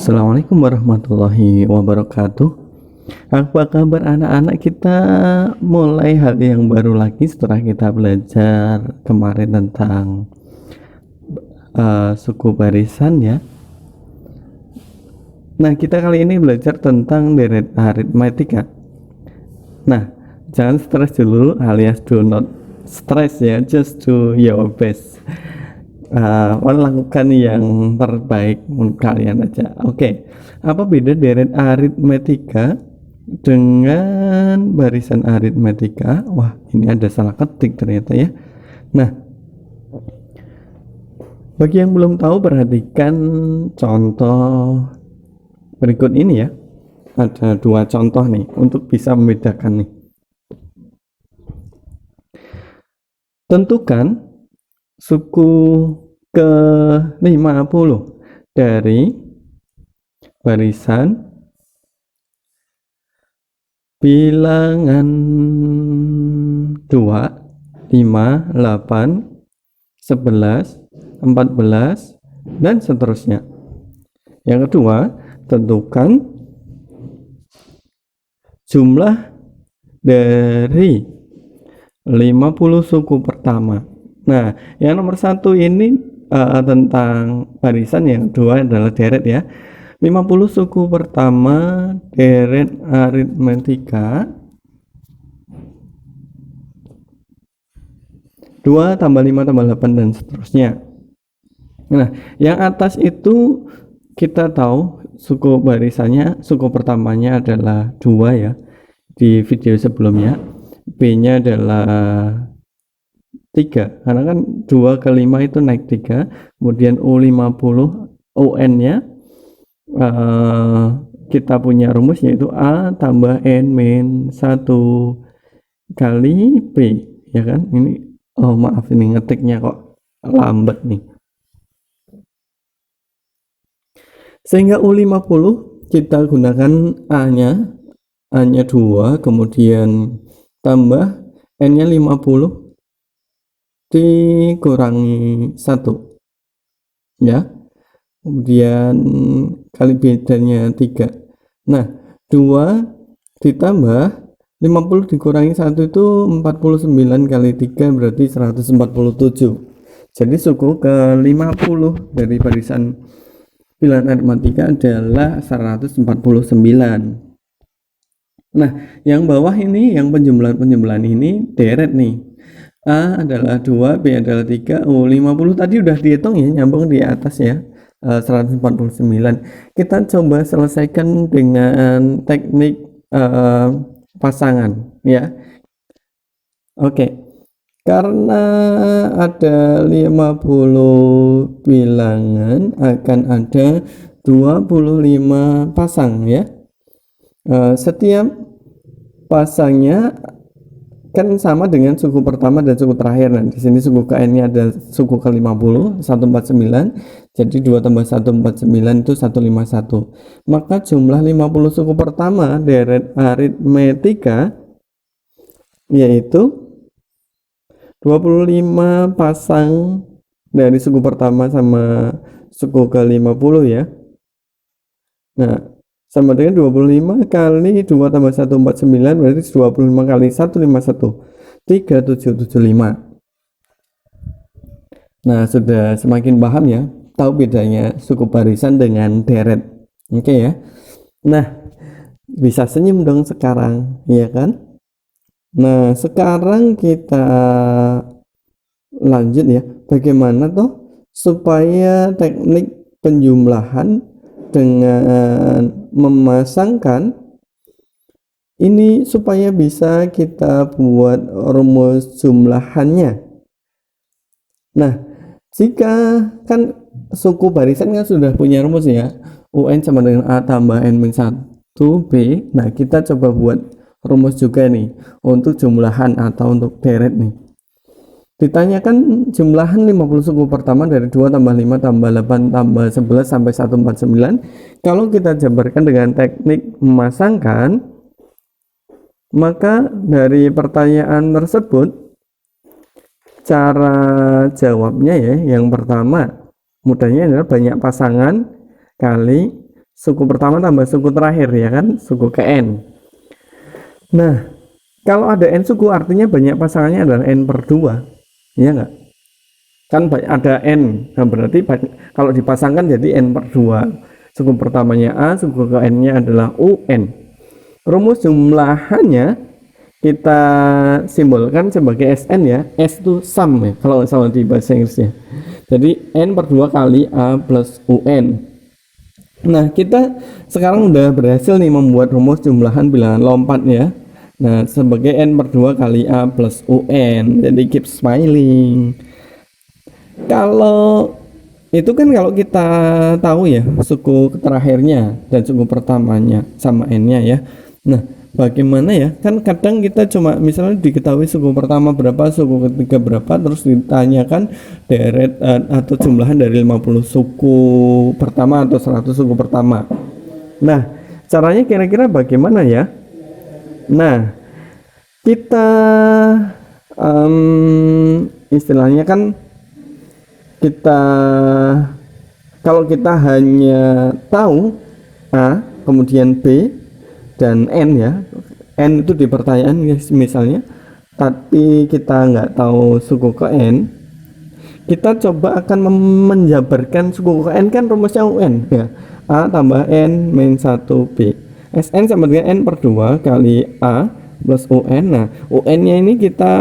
Assalamualaikum warahmatullahi wabarakatuh. Apa kabar anak-anak? Kita mulai hal yang baru lagi setelah kita belajar kemarin tentang suku barisan ya. Nah, kita kali ini belajar tentang deret aritmatika. Nah, jangan stres dulu, alias do not stress ya, just do your best. Lakukan yang terbaik menurut kalian aja. Oke. Apa beda deret aritmatika dengan barisan aritmatika? Wah, ini ada salah ketik ternyata ya. Nah, bagi yang belum tahu, perhatikan contoh berikut ini ya. Ada dua contoh nih untuk bisa membedakan nih. Tentukan suku ke-50 dari barisan bilangan 2, 5, 8, 11, 14, dan seterusnya. Yang kedua, tentukan jumlah dari 50 suku pertama. Nah, yang nomor satu ini tentang barisan, yang kedua adalah deret ya. 50 suku pertama deret aritmatika 2 tambah 5 tambah 8 dan seterusnya. Nah, yang atas itu kita tahu suku barisannya, suku pertamanya adalah 2 ya, di video sebelumnya. B-nya adalah 3, karena kan 2 ke 5 itu naik 3. Kemudian U50, UN-nya kita punya rumus, yaitu A tambah N min 1 kali P, ya kan? Ini maaf, ini ngetiknya kok lambat nih. Sehingga U50 kita gunakan A-nya 2, kemudian tambah N-nya 50 dikurangi 1 ya, kemudian kali bedanya 3. Nah, 2 ditambah 50 dikurangi 1 itu 49 kali 3 berarti 147. Jadi suku ke-50 dari barisan bilangan aritmatika adalah 149. Nah, yang bawah ini, yang penjumlahan ini deret nih. A adalah 2, B adalah 3, U50 tadi udah dihitung ya, nyambung di atas ya, 149. Kita coba selesaikan dengan teknik pasangan ya. Oke. Karena ada 50 bilangan, akan ada 25 pasang ya. Setiap pasangnya kan sama dengan suku pertama dan suku terakhir. Nah, di sini suku ke N-nya ada suku ke-50, 149. Jadi 2 tambah 149 itu 151. Maka jumlah 50 suku pertama deret aritmatika yaitu 25 pasang dari suku pertama sama suku ke-50 ya. Nah, sama dengan 25 kali 2 tambah 149 berarti 25 kali 151, 3775. Nah, sudah semakin paham ya, tahu bedanya suku barisan dengan deret. Oke ya. Nah, bisa senyum dong sekarang, ya kan? Nah, sekarang kita lanjut ya, bagaimana toh supaya teknik penjumlahan dengan memasangkan ini supaya bisa kita buat rumus jumlahannya. Nah, jika kan suku barisan kan sudah punya rumus ya, UN sama dengan A tambah N min 1 B. Nah, kita coba buat rumus juga nih untuk jumlahan atau untuk deret nih. Ditanyakan jumlahan 50 suku pertama dari 2 tambah 5 tambah 8 tambah 11 sampai 149. Kalau kita jabarkan dengan teknik memasangkan, maka dari pertanyaan tersebut cara jawabnya ya, yang pertama mudahnya adalah banyak pasangan kali suku pertama tambah suku terakhir, ya kan, suku ke N. Nah, kalau ada N suku artinya banyak pasangannya adalah N per 2, ya enggak? Kan ada N, nah berarti kalau dipasangkan jadi N per 2. Suku pertamanya A, suku ke N-nya adalah UN. Rumus jumlahannya kita simbolkan sebagai SN, ya. S itu sum, ya, kalau salah di bahasa Inggrisnya. Jadi N per 2 kali A plus UN. Nah, kita sekarang udah berhasil nih membuat rumus jumlahan bilangan lompat, ya. Nah, sebagai N per 2 kali A plus UN. Jadi keep smiling. Kalau itu kan kalau kita tahu, ya, suku terakhirnya dan suku pertamanya sama N-nya, ya. Nah, bagaimana, ya, kan kadang kita cuma misalnya diketahui suku pertama berapa, suku ketiga berapa, terus ditanyakan deret atau jumlahan dari 50 suku pertama atau 100 suku pertama. Nah, caranya kira-kira bagaimana, ya? Nah, kita istilahnya kan kalau kita hanya tahu A, kemudian B dan N, ya, N itu di pertanyaan misalnya, tapi kita nggak tahu suku ke N, kita coba akan menjabarkan suku ke N, kan rumusnya UN, ya, A tambah N min 1 B. SN sama dengan N per 2 kali A plus UN. Nah, UN nya ini kita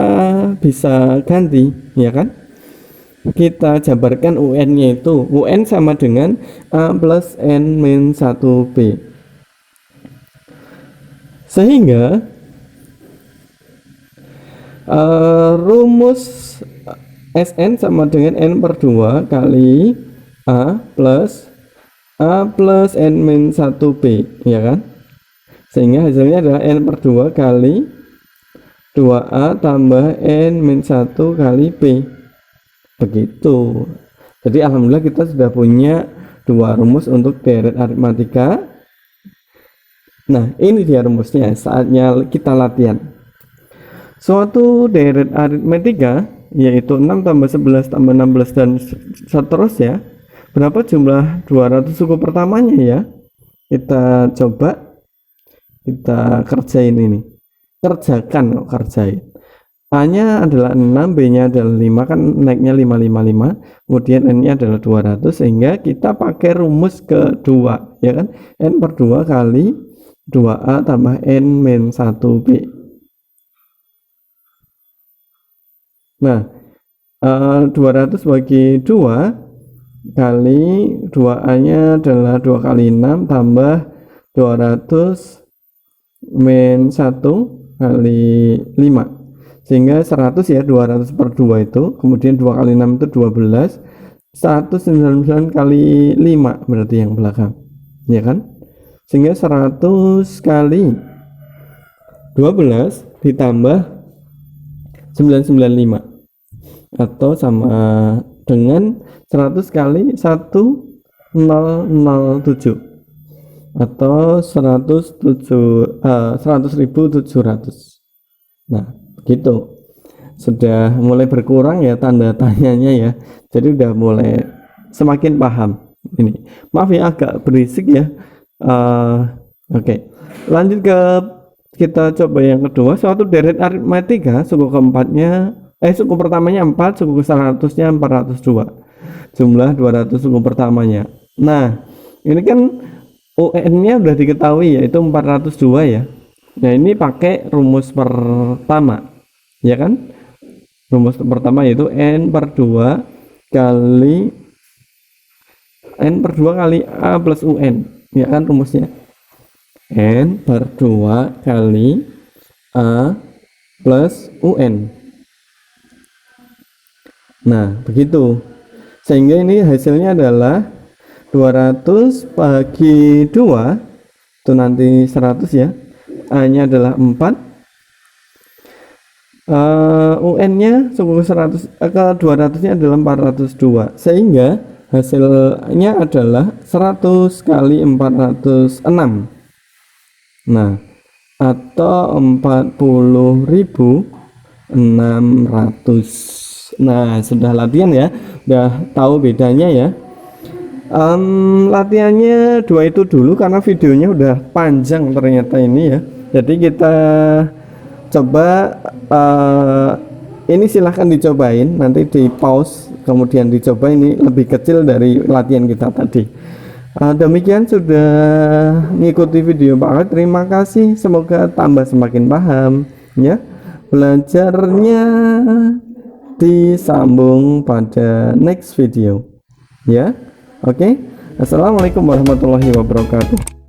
bisa ganti, ya kan? Kita jabarkan UN nya itu, UN sama dengan A plus N min 1B, sehingga rumus SN sama dengan N per 2 kali A plus N min 1B, ya kan, sehingga hasilnya adalah N per 2 kali 2A tambah N min 1 kali B. Begitu. Jadi alhamdulillah kita sudah punya dua rumus untuk deret aritmatika. Nah, ini dia rumusnya, saatnya kita latihan. Suatu deret aritmatika yaitu 6 tambah 11 tambah 16 dan seterusnya. Berapa jumlah 200 suku pertamanya, ya? Kita coba kita kerjain ini. Kerjakan, kerjain. A-nya adalah 6, B-nya adalah 5, kan naiknya 555, kemudian N-nya adalah 200, sehingga kita pakai rumus kedua, ya kan, N per 2 kali 2A tambah N min 1B. Nah, 200 bagi 2 kali 2A-nya adalah 2 kali 6 tambah 200 min 1 kali 5, sehingga 100, ya, 200 per 2 itu, kemudian 2 kali 6 itu 12, 199 kali 5 berarti yang belakang, ya kan, sehingga 100 kali 12 ditambah 995 atau sama dengan 100 kali 1007 atau 100.700. Nah, begitu. Sudah mulai berkurang, ya, tanda tanyanya, ya. Jadi udah mulai semakin paham ini. Maaf ya agak berisik, ya. Oke. Lanjut ke kita coba yang kedua. Suatu deret aritmatika suku suku pertamanya 4, suku ke-100-nya 402. Jumlah 200 suku pertamanya. Nah, ini kan UN-nya udah diketahui, yaitu 402, ya. Nah, ini pakai rumus pertama, ya kan, rumus pertama yaitu N per 2 kali A plus UN, ya kan, rumusnya N per 2 kali A plus UN. Nah, begitu, sehingga ini hasilnya adalah 200 bagi 2 itu nanti 100, ya. A-nya adalah 4, UN-nya suku 100 ke 200-nya adalah 402, sehingga hasilnya adalah 100 kali 406. Nah, atau 40.600. Nah, sudah latihan, ya, udah tahu bedanya, ya. Latihannya 2 itu dulu karena videonya udah panjang ternyata ini ya. Jadi kita coba ini silahkan dicobain, nanti di pause kemudian dicoba, ini lebih kecil dari latihan kita tadi. Demikian sudah mengikuti video Pak Khalid, terima kasih, semoga tambah semakin paham ya. Belajarnya disambung pada next video ya. Oke. Assalamualaikum warahmatullahi wabarakatuh.